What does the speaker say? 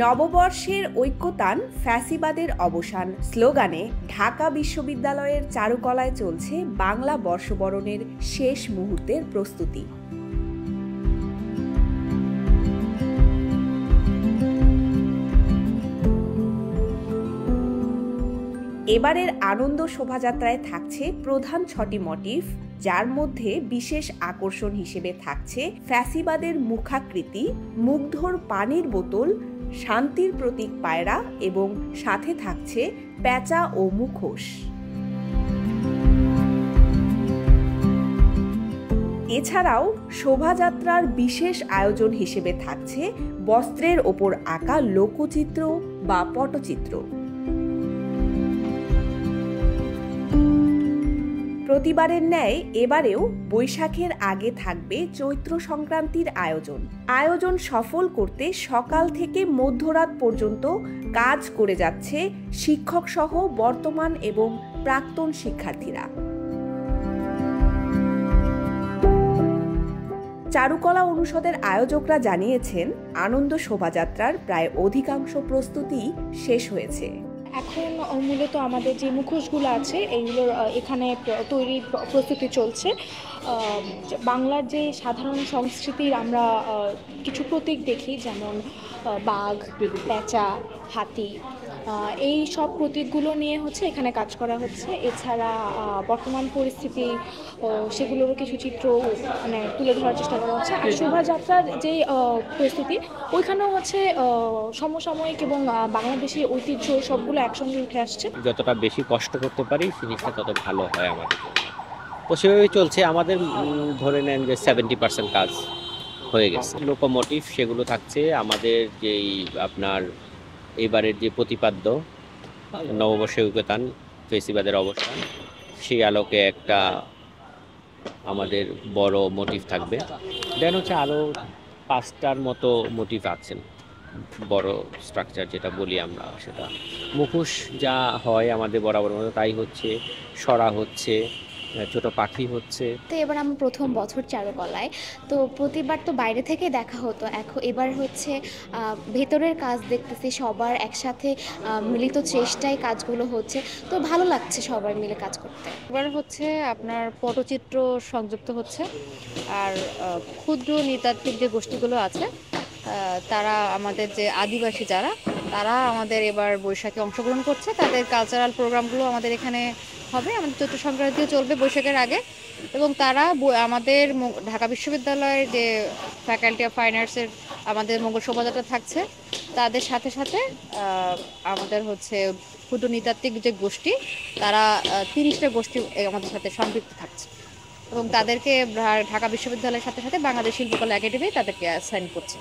নববর্ষের ঐক্যতান ফ্যাসিবাদের অবসান স্লোগানে ঢাকা বিশ্ববিদ্যালয়ের চারুকলায় চলছে বাংলা বর্ষবরণের শেষ মুহূর্তের প্রস্তুতি। এবারের আনন্দ শোভাযাত্রায় থাকছে প্রধান 6টি মোটিভ, যার মধ্যে বিশেষ আকর্ষণ হিসেবে থাকছে ফ্যাসিবাদের মুখাকৃতি, মুগ্ধর পানির বোতল, শান্তির প্রতীক পায়রা এবং সাথে থাকছে পেঁচা ও মুখোশ। এছাড়াও শোভাযাত্রার বিশেষ আয়োজন হিসেবে থাকছে বস্ত্রের ওপর আঁকা লোকচিত্র বা পটচিত্র। প্রতিবারের ন্যায় এবারেও বৈশাখের আগে থাকবে চৈত্র সংক্রান্তির আয়োজন সফল করতে সকাল থেকে মধ্যরাত পর্যন্ত কাজ করে যাচ্ছে শিক্ষক সহ বর্তমান এবং প্রাক্তন শিক্ষার্থীরা। চারুকলা অনুষদের আয়োজকরা জানিয়েছেন, আনন্দ শোভাযাত্রার প্রায় অধিকাংশ প্রস্তুতি শেষ হয়েছে। এখন মূলত আমাদের যে মুখোশগুলো আছে এইগুলোর এখানে তৈরি প্রস্তুতি চলছে। বাংলার যে সাধারণ সংস্কৃতির আমরা কিছু প্রতীক দেখি, যেমন বাঘ, পেঁচা, হাতি, এই সব প্রতীকগুলো নিয়ে এখানে কাজ করা হচ্ছে। এছাড়া বর্তমান পরিস্থিতি সেগুলোরও কিছু চিত্র তুলে ধরার চেষ্টা করা হচ্ছে। আর শোভাযাত্রার যে প্রস্তুতি ওইখানেও সমসাময়িক এবং বাংলাদেশি ঐতিহ্য সবগুলো একসঙ্গে উঠে আসছে। যতটা বেশি কষ্ট করতে পারি জিনিসটা তত ভালো হয় আমাদের। তো সেভাবেই চলছে। আমাদের ধরে নেন যে 70% কাজ হয়ে গেছে। লোকোমোটিভ সেগুলো থাকছে। আমাদের যেই আপনার এবারের যে প্রতিপাদ্য নববর্ষের ঐক্যতান ফ্যাসিবাদের অবসান, সেই আলোকে একটা আমাদের বড় মোটিভ থাকবে। দেন আরও 5টার মতো মোটিভ আছেন, বড় স্ট্রাকচার যেটা বলি আমরা, সেটা মুখোশ যা হয় আমাদের বরাবর মতো তাই হচ্ছে, সরা হচ্ছে, ছোট পাখি হচ্ছে। তো এবার আমার প্রথম বছর চারুকলায়, তো প্রতিবার তো বাইরে থেকে দেখা হতো, এবার ভেতরের কাজ দেখতেছি, সবার একসাথে মিলিত চেষ্টায় কাজগুলো হচ্ছে, তো ভালো লাগছে সবাই মিলে কাজ করতে। এবার আপনার পটচিত্র সংযুক্ত হচ্ছে, আর ক্ষুদ্র নৃতাত্ত্বিক যে গোষ্ঠীগুলো আছে তারা আমাদের যে আদিবাসী তারা আমাদের এবার বৈশাখে অংশগ্রহণ করছে। তাদের কালচারাল প্রোগ্রামগুলো আমাদের এখানে হবে। আমাদের চৈত্র সংক্রান্তিও চলবে বৈশাখের আগে, এবং তারা আমাদের ঢাকা বিশ্ববিদ্যালয়ের যে ফ্যাকাল্টি অফ ফাইন আর্টসের আমাদের মঙ্গল শোভাযাত্রা থাকছে, তাদের সাথে সাথে আমাদের ক্ষুদ্র নৃতাত্ত্বিক যে গোষ্ঠী, তারা 30টা গোষ্ঠী আমাদের সাথে সম্পৃক্ত থাকছে, এবং তাদেরকে ঢাকা বিশ্ববিদ্যালয়ের সাথে সাথে বাংলাদেশ শিল্পকলা একাডেমি তাদেরকে অ্যাসাইন করছে।